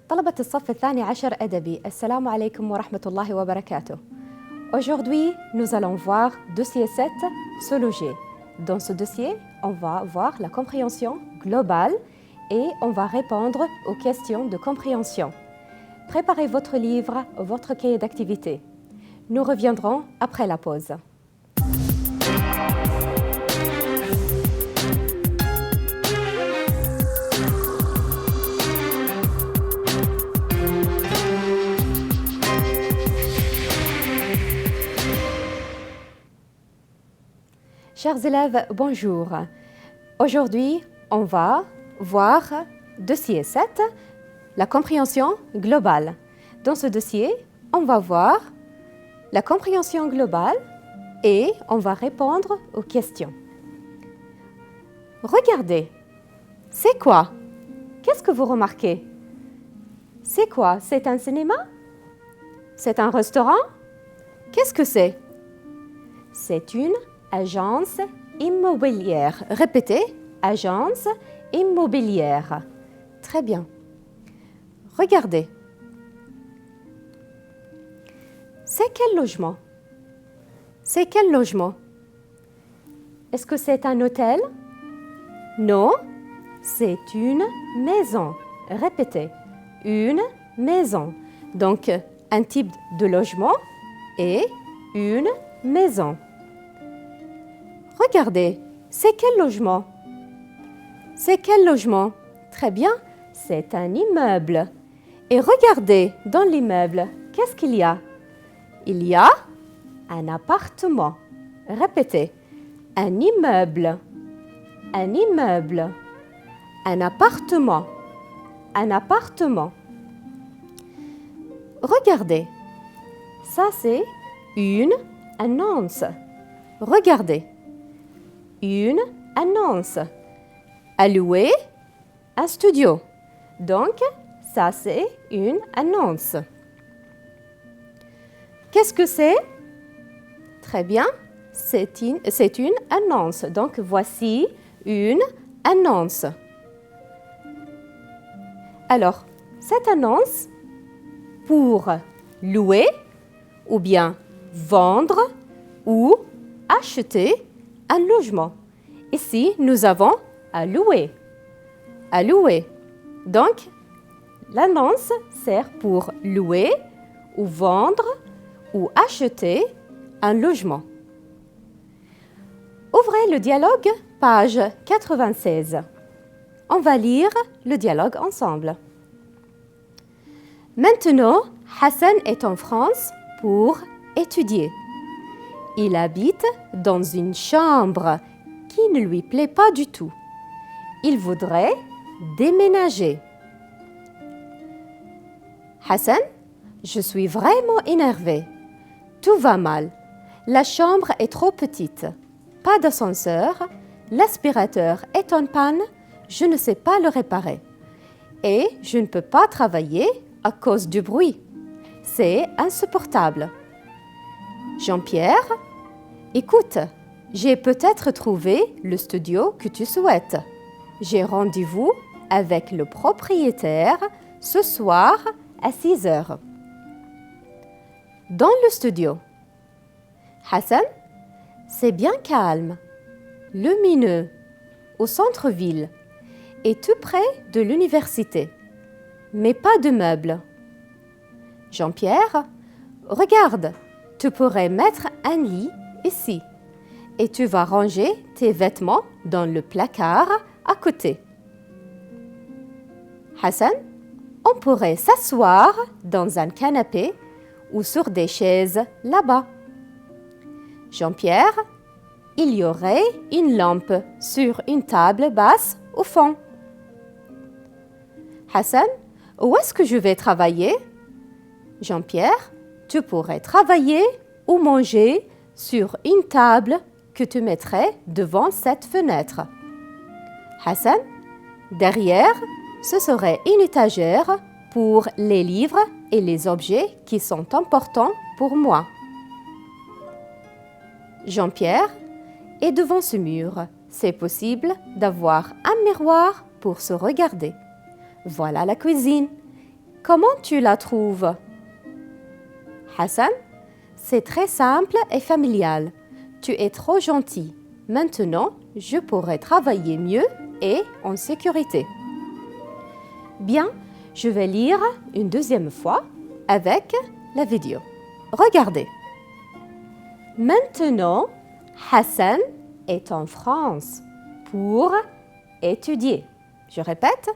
طلبة الصف الثاني عشر أدبي، السلام عليكم ورحمة الله وبركاته. Aujourd'hui, nous allons voir dossier 7, Sologer. Dans ce dossier, on va voir la compréhension globale et on va répondre aux questions de compréhension. Préparez votre livre ou votre cahier d'activité. Nous reviendrons après la pause. Chers élèves, bonjour. Aujourd'hui, on va voir dossier 7, la compréhension globale. Dans ce dossier, on va voir la compréhension globale et on va répondre aux questions. Regardez, c'est quoi? Qu'est-ce que vous remarquez? C'est quoi? C'est un cinéma? C'est un restaurant? Qu'est-ce que c'est? C'est une agence immobilière. Répétez, agence immobilière. Très bien. Regardez. C'est quel logement? C'est quel logement? Est-ce que c'est un hôtel? Non, c'est une maison. Répétez, une maison. Donc, un type de logement et une maison. Regardez, c'est quel logement? C'est quel logement? Très bien, c'est un immeuble. Et regardez, dans l'immeuble, qu'est-ce qu'il y a? Il y a un appartement. Répétez, un immeuble, un immeuble, un appartement, un appartement. Regardez, ça c'est une annonce. Regardez. Une annonce. À louer un studio. Donc, ça c'est une annonce. Qu'est-ce que c'est? Très bien, c'est une annonce. Donc, voici une annonce. Alors, cette annonce, pour louer ou bien vendre ou acheter un logement. Ici, nous avons à louer. À louer. Donc, l'annonce sert pour louer ou vendre ou acheter un logement. Ouvrez le dialogue, page 96. On va lire le dialogue ensemble. Maintenant, Hassan est en France pour étudier. Il habite dans une chambre qui ne lui plaît pas du tout. Il voudrait déménager. Hassan, je suis vraiment énervé. Tout va mal. La chambre est trop petite. Pas d'ascenseur. L'aspirateur est en panne. Je ne sais pas le réparer. Et je ne peux pas travailler à cause du bruit. C'est insupportable. Jean-Pierre, écoute, j'ai peut-être trouvé le studio que tu souhaites. J'ai rendez-vous avec le propriétaire ce soir à 6 heures. Dans le studio. Hassan, c'est bien calme, lumineux, au centre-ville et tout près de l'université, mais pas de meubles. Jean-Pierre, regarde, tu pourrais mettre un lit ici et tu vas ranger tes vêtements dans le placard à côté. Hassan, on pourrait s'asseoir dans un canapé ou sur des chaises là-bas. Jean-Pierre, il y aurait une lampe sur une table basse au fond. Hassan, où est-ce que je vais travailler? Jean-Pierre, tu pourrais travailler ou manger sur une table que tu mettrais devant cette fenêtre. Hassan, derrière, ce serait une étagère pour les livres et les objets qui sont importants pour moi. Jean-Pierre, et devant ce mur, c'est possible d'avoir un miroir pour se regarder. Voilà la cuisine. comment tu la trouves? Hassan, c'est très simple et familial. Tu es trop gentil. Maintenant, je pourrai travailler mieux et en sécurité. Bien, je vais lire une deuxième fois avec la vidéo. Regardez. Maintenant, Hassan est en France pour étudier. Je répète,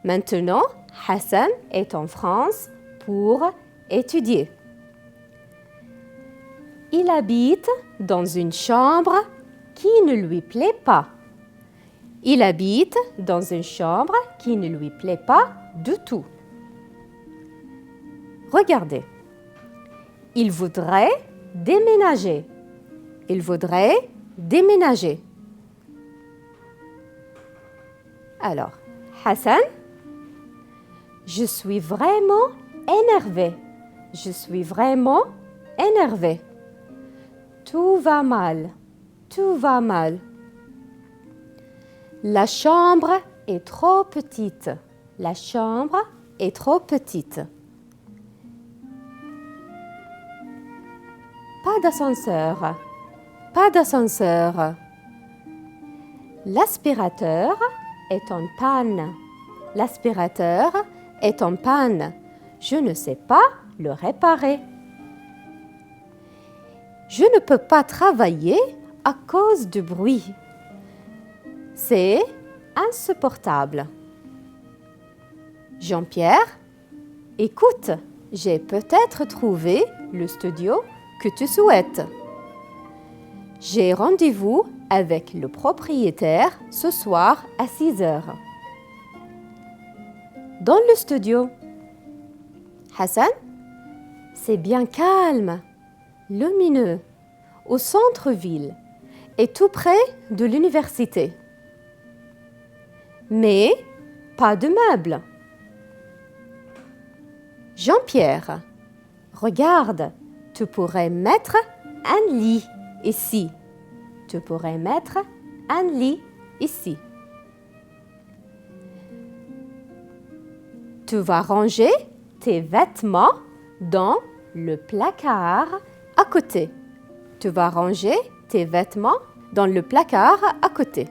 maintenant, Hassan est en France pour étudier. Il habite dans une chambre qui ne lui plaît pas. Il habite dans une chambre qui ne lui plaît pas du tout. Regardez. Il voudrait déménager. Il voudrait déménager. Alors, Hassan, je suis vraiment énervé. Je suis vraiment énervé. Tout va mal. Tout va mal. La chambre est trop petite. La chambre est trop petite. Pas d'ascenseur. Pas d'ascenseur. L'aspirateur est en panne. L'aspirateur est en panne. Je ne sais pas le réparer. Je ne peux pas travailler à cause du bruit. C'est insupportable. Jean-Pierre, écoute, j'ai peut-être trouvé le studio que tu souhaites. J'ai rendez-vous avec le propriétaire ce soir à 6 heures. Dans le studio. Hassan, c'est bien calme, lumineux, au centre-ville et tout près de l'université. Mais pas de meubles. Jean-Pierre, regarde, tu pourrais mettre un lit ici. Tu pourrais mettre un lit ici. Tu vas ranger tes vêtements dans le placard à côté. Tu vas ranger tes vêtements dans le placard à côté.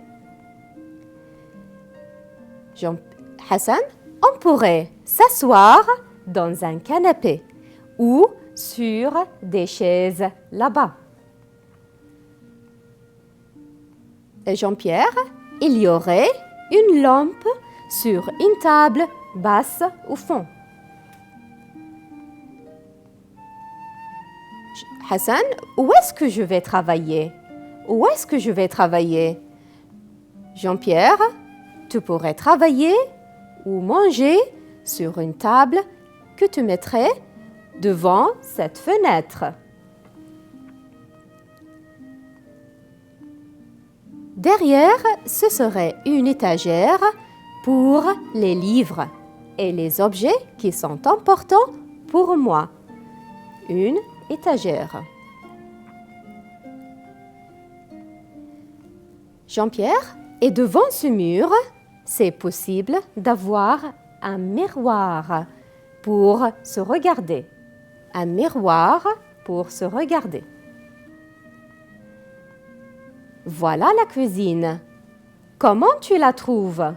Hassan, on pourrait s'asseoir dans un canapé ou sur des chaises là-bas. Et Jean-Pierre, il y aurait une lampe sur une table basse au fond. Hassan, où est-ce que je vais travailler? Où est-ce que je vais travailler? Jean-Pierre, tu pourrais travailler ou manger sur une table que tu mettrais devant cette fenêtre. Derrière, ce serait une étagère pour les livres et les objets qui sont importants pour moi. Une étagère. Jean-Pierre, et devant ce mur, c'est possible d'avoir un miroir pour se regarder. Un miroir pour se regarder. Voilà la cuisine. Comment tu la trouves?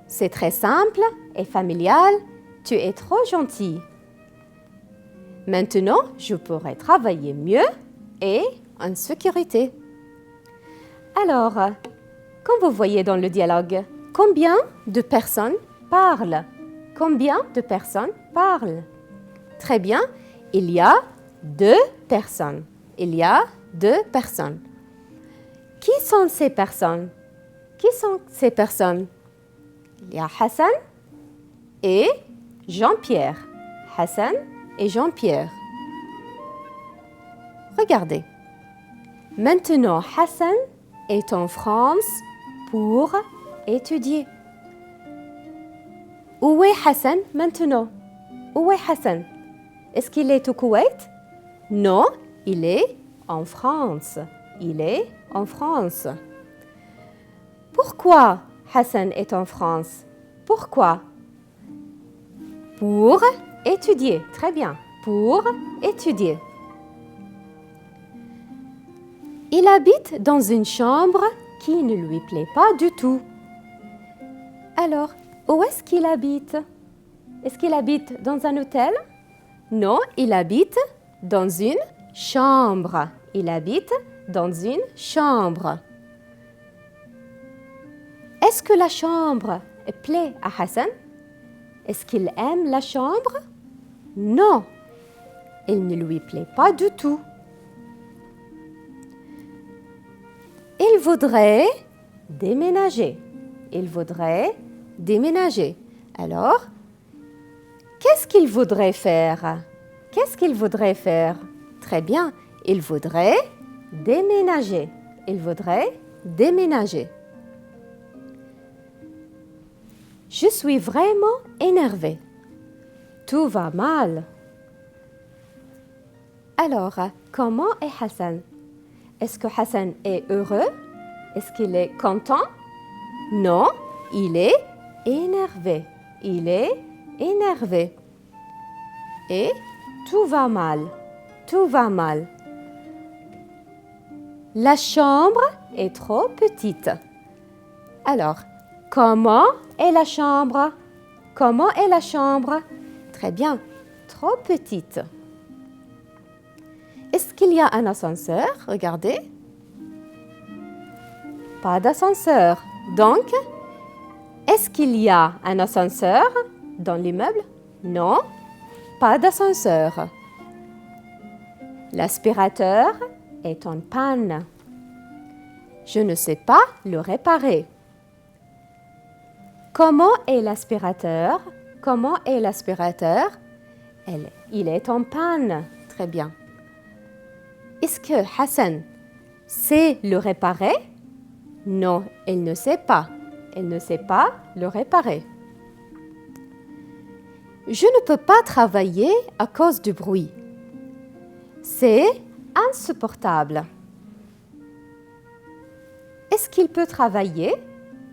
C'est très simple et familial. Tu es trop gentil. Maintenant, je pourrai travailler mieux et en sécurité. Alors, comme vous voyez dans le dialogue, combien de personnes parlent? Combien de personnes parlent? Très bien, il y a 2 personnes. Il y a 2 personnes. Qui sont ces personnes? Qui sont ces personnes? Il y a Hassan et Jean-Pierre. Hassan et Jean-Pierre. Regardez. Maintenant, Hassan est en France pour étudier. Où est Hassan maintenant? Où est Hassan? Est-ce qu'il est au Koweït? Non, il est en France. Il est en France. Pourquoi Hassan est en France? Pourquoi? Pour étudier. Très bien. Pour étudier. Il habite dans une chambre qui ne lui plaît pas du tout. Alors, où est-ce qu'il habite? Est-ce qu'il habite dans un hôtel? Non, il habite dans une chambre. Il habite dans une chambre. Est-ce que la chambre plaît à Hassan? Est-ce qu'il aime la chambre? Non, elle ne lui plaît pas du tout. Il voudrait déménager. Il voudrait déménager. Alors, qu'est-ce qu'il voudrait faire? Qu'est-ce qu'il voudrait faire? Très bien, il voudrait déménager. Il voudrait déménager. Je suis vraiment énervée. Tout va mal. Alors, comment est Hassan? Est-ce que Hassan est heureux? Est-ce qu'il est content? Non, il est énervé. Il est énervé. Et tout va mal. Tout va mal. La chambre est trop petite. Alors, comment est la chambre? Comment est la chambre? Très bien, trop petite. Est-ce qu'il y a un ascenseur? Regardez. Pas d'ascenseur. Donc, est-ce qu'il y a un ascenseur dans l'immeuble? Non, pas d'ascenseur. L'aspirateur est en panne. Je ne sais pas le réparer. Comment est l'aspirateur? Comment est l'aspirateur? Il est en panne. Très bien. Est-ce que Hassan sait le réparer? Non, elle ne sait pas. Elle ne sait pas le réparer. Je ne peux pas travailler à cause du bruit. C'est insupportable. Est-ce qu'il peut travailler?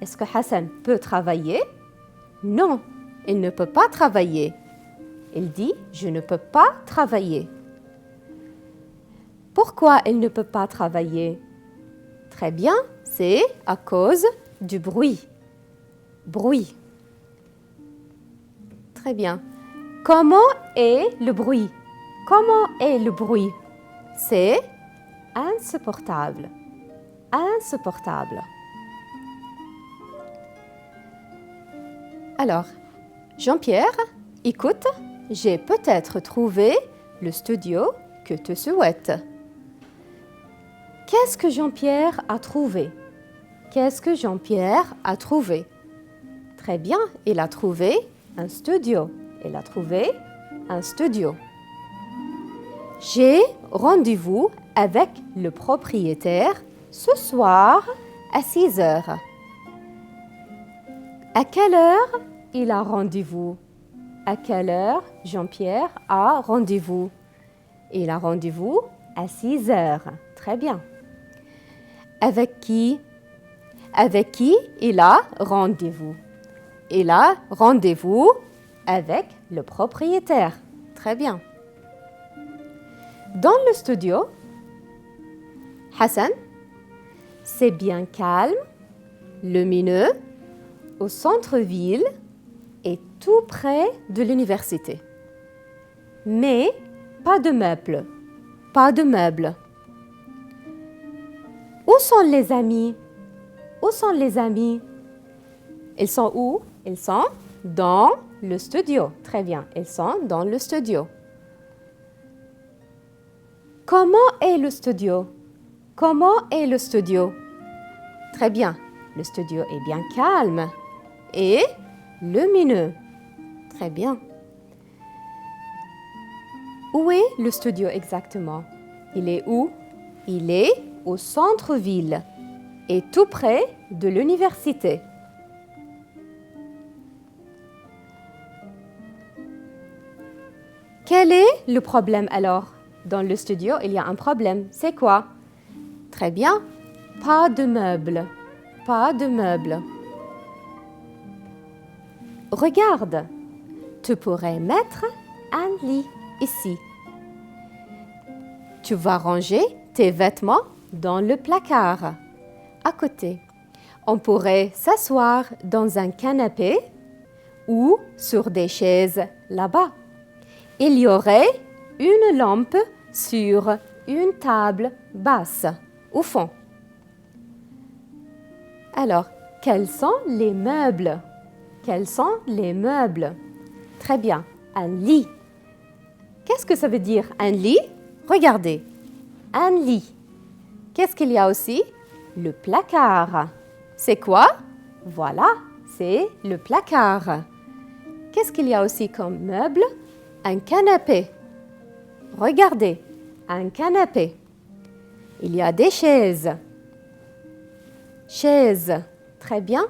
Est-ce que Hassan peut travailler? Non, il ne peut pas travailler. Il dit « Je ne peux pas travailler ». Pourquoi il ne peut pas travailler? Très bien, c'est à cause du bruit. Bruit. Très bien. Comment est le bruit? Comment est le bruit? C'est insupportable. Insupportable. Alors, Jean-Pierre, écoute, j'ai peut-être trouvé le studio que tu souhaites. Qu'est-ce que Jean-Pierre a trouvé? Qu'est-ce que Jean-Pierre a trouvé? Très bien, il a trouvé un studio. Il a trouvé un studio. J'ai rendez-vous avec le propriétaire ce soir à 6 heures. À quelle heure il a rendez-vous? À quelle heure Jean-Pierre a rendez-vous? Il a rendez-vous à 6 heures. Très bien. Avec qui? Avec qui il a rendez-vous? Il a rendez-vous avec le propriétaire. Très bien. Dans le studio, Hassan, c'est bien calme, lumineux, au centre-ville et tout près de l'université. Mais pas de meubles, pas de meubles. Où sont les amis? Où sont les amis? Ils sont où? Ils sont dans le studio. Très bien, ils sont dans le studio. Comment est le studio? Comment est le studio? Très bien, le studio est bien calme et lumineux. Très bien. Où est le studio exactement? Il est où? Il est au centre-ville et tout près de l'université. Quel est le problème alors? Dans le studio, il y a un problème. C'est quoi? Très bien. Pas de meubles. Pas de meubles. Regarde. tu pourrais mettre un lit ici. Tu vas ranger tes vêtements dans le placard, à côté. On pourrait s'asseoir dans un canapé ou sur des chaises là-bas. Il y aurait une lampe sur une table basse, au fond. Alors, quels sont les meubles? Quels sont les meubles? Très bien, un lit. Qu'est-ce que ça veut dire, un lit? Regardez, un lit. Qu'est-ce qu'il y a aussi? Le placard. C'est quoi? Voilà, c'est le placard. Qu'est-ce qu'il y a aussi comme meuble? Un canapé. Regardez, un canapé. Il y a des chaises. Chaises, très bien.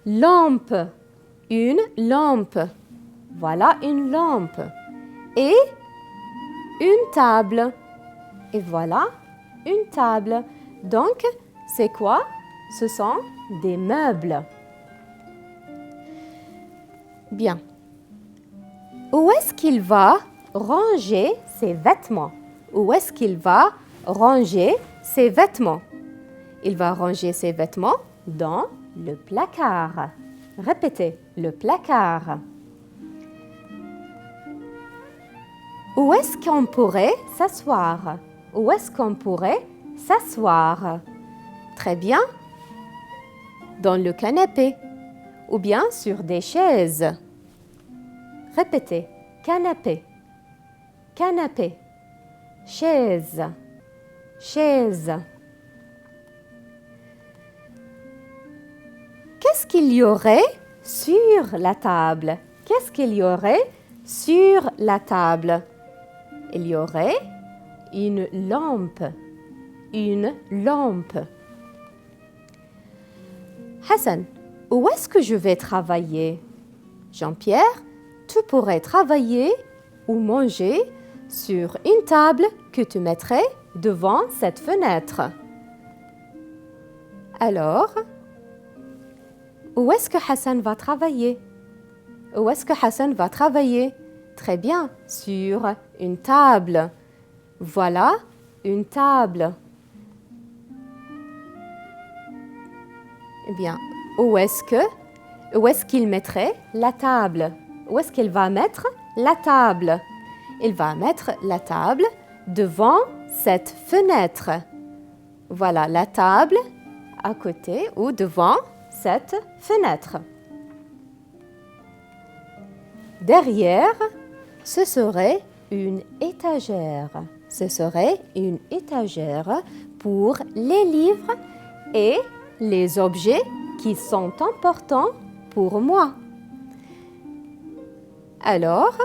Lampe, une lampe. Voilà une lampe. Et une table. Et voilà une table. Donc, c'est quoi? Ce sont des meubles. Bien. Où est-ce qu'il va ranger ses vêtements? Où est-ce qu'il va ranger ses vêtements? Il va ranger ses vêtements dans le placard. Répétez, le placard. Où est-ce qu'on pourrait s'asseoir? Où est-ce qu'on pourrait s'asseoir? Très bien. Dans le canapé ou bien sur des chaises. Répétez, canapé, canapé, chaise, chaise. Qu'est-ce qu'il y aurait sur la table? Qu'est-ce qu'il y aurait sur la table? Il y aurait une lampe, une lampe. Hassan, où est-ce que je vais travailler? Jean-Pierre, tu pourrais travailler ou manger sur une table que tu mettrais devant cette fenêtre. Alors, où est-ce que Hassan va travailler? Où est-ce que Hassan va travailler? Très bien, sur une table. Voilà, une table. Eh bien, où est-ce qu'il mettrait la table? Où est-ce qu'il va mettre la table? Il va mettre la table devant cette fenêtre. Voilà, la table à côté ou devant cette fenêtre. Derrière, ce serait une étagère. Ce serait une étagère pour les livres et les objets qui sont importants pour moi. Alors,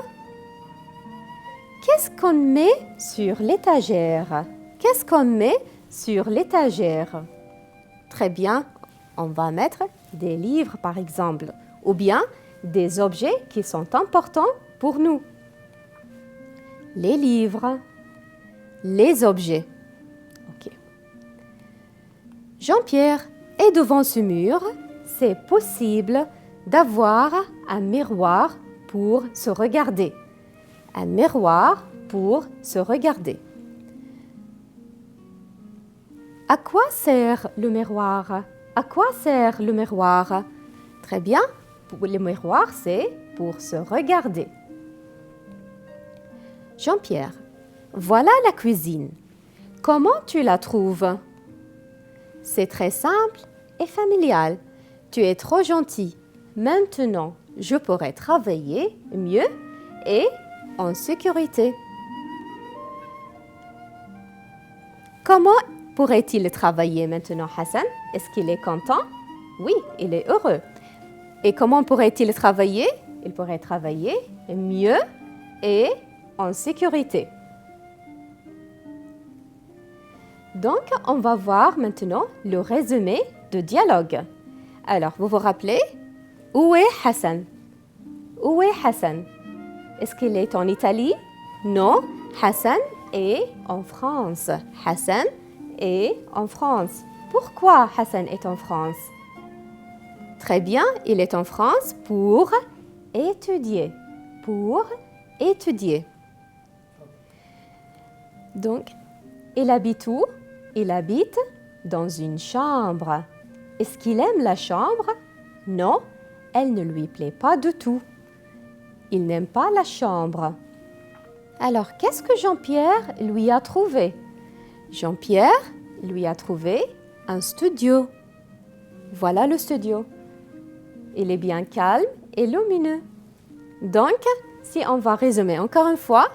qu'est-ce qu'on met sur l'étagère? Qu'est-ce qu'on met sur l'étagère? Très bien, on va mettre des livres par exemple, ou bien des objets qui sont importants pour nous. Les livres, les objets. Ok. Jean-Pierre est devant ce mur. C'est possible d'avoir un miroir pour se regarder. Un miroir pour se regarder. À quoi sert le miroir? À quoi sert le miroir? Très bien, le miroir, c'est pour se regarder. Jean-Pierre, voilà la cuisine. Comment tu la trouves? C'est très simple et familial. Tu es trop gentil. Maintenant, je pourrais travailler mieux et en sécurité. Comment pourrait-il travailler maintenant, Hassan? Est-ce qu'il est content? Oui, il est heureux. Et comment pourrait-il travailler? Il pourrait travailler mieux et en sécurité. Donc, on va voir maintenant le résumé de dialogue. Alors, vous vous rappelez? Où est Hassan? Où est Hassan? Est-ce qu'il est en Italie? Non, Hassan est en France. Hassan est en France. Pourquoi Hassan est en France? Très bien, il est en France pour étudier. Pour étudier. Donc, il habite où? Il habite dans une chambre. Est-ce qu'il aime la chambre? Non, elle ne lui plaît pas du tout. Il n'aime pas la chambre. Alors, qu'est-ce que Jean-Pierre lui a trouvé? Jean-Pierre lui a trouvé un studio. Voilà le studio. Il est bien calme et lumineux. Donc, si on va résumer encore une fois,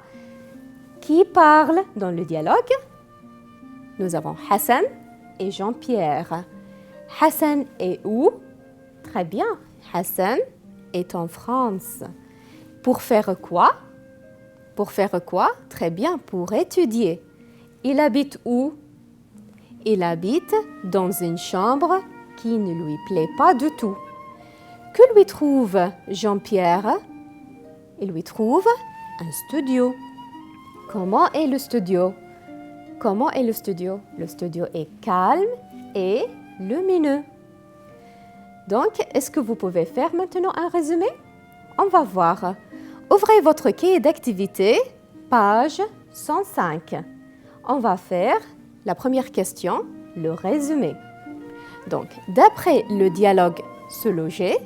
qui parle dans le dialogue? Nous avons Hassan et Jean-Pierre. Hassan est où? Très bien, Hassan est en France. Pour faire quoi? Pour faire quoi? Très bien, pour étudier. Il habite où? Il habite dans une chambre qui ne lui plaît pas du tout. Que lui trouve Jean-Pierre? Il lui trouve un studio. Comment est le studio? Comment est le studio? Le studio est calme et lumineux. Donc, est-ce que vous pouvez faire maintenant un résumé? On va voir. Ouvrez votre cahier d'activité, page 105. On va faire la première question, le résumé. Donc, d'après le dialogue se loger,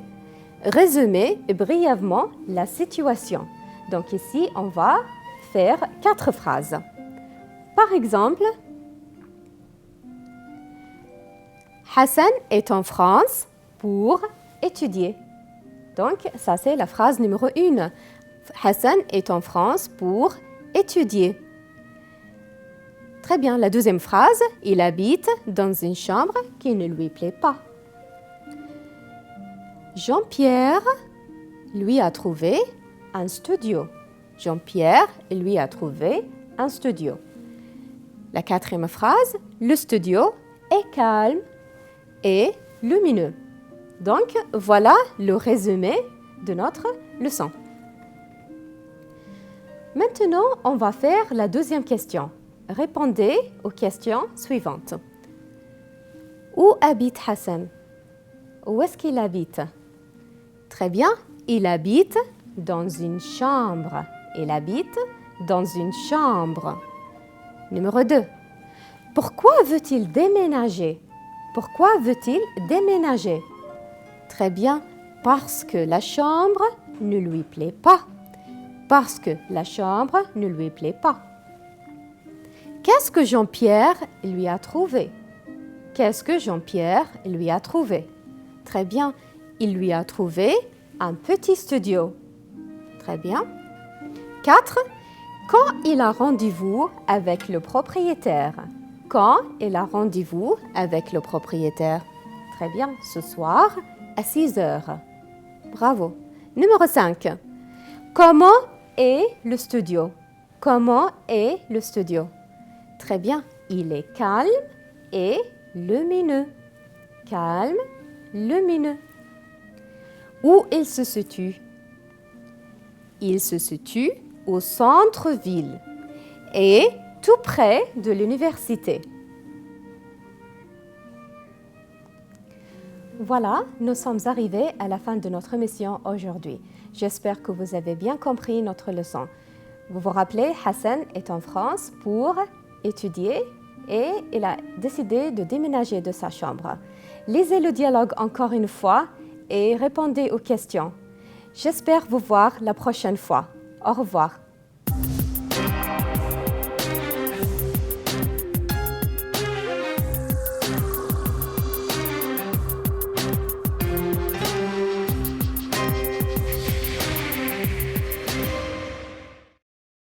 résumez brièvement la situation. Donc ici, on va faire 4 phrases. Par exemple, Hassan est en France pour étudier. Donc, ça c'est la phrase numéro 1. Hassan est en France pour étudier. Très bien, la deuxième phrase, il habite dans une chambre qui ne lui plaît pas. Jean-Pierre lui a trouvé un studio. Jean-Pierre lui a trouvé un studio. La quatrième phrase, le studio est calme et lumineux. Donc, voilà le résumé de notre leçon. Maintenant, on va faire la deuxième question. Répondez aux questions suivantes. Où habite Hassan? Où est-ce qu'il habite? Très bien, il habite dans une chambre. Il habite dans une chambre. Numéro 2. Pourquoi veut-il déménager? Pourquoi veut-il déménager? Très bien, parce que la chambre ne lui plaît pas. Parce que la chambre ne lui plaît pas. Qu'est-ce que Jean-Pierre lui a trouvé? Qu'est-ce que Jean-Pierre lui a trouvé? Très bien, il lui a trouvé un petit studio. Très bien. 4. Quand il a rendez-vous avec le propriétaire? Quand il a rendez-vous avec le propriétaire? Très bien, ce soir à 6 heures. Bravo. Numéro 5. Comment est le studio? Comment est le studio? Très bien, il est calme et lumineux. Calme, lumineux. Où il se situe? Il se situe au centre-ville et tout près de l'université. Voilà, nous sommes arrivés à la fin de notre mission aujourd'hui. J'espère que vous avez bien compris notre leçon. Vous vous rappelez, Hassan est en France pour étudier et il a décidé de déménager de sa chambre. Lisez le dialogue encore une fois et répondez aux questions. J'espère vous voir la prochaine fois. Au revoir.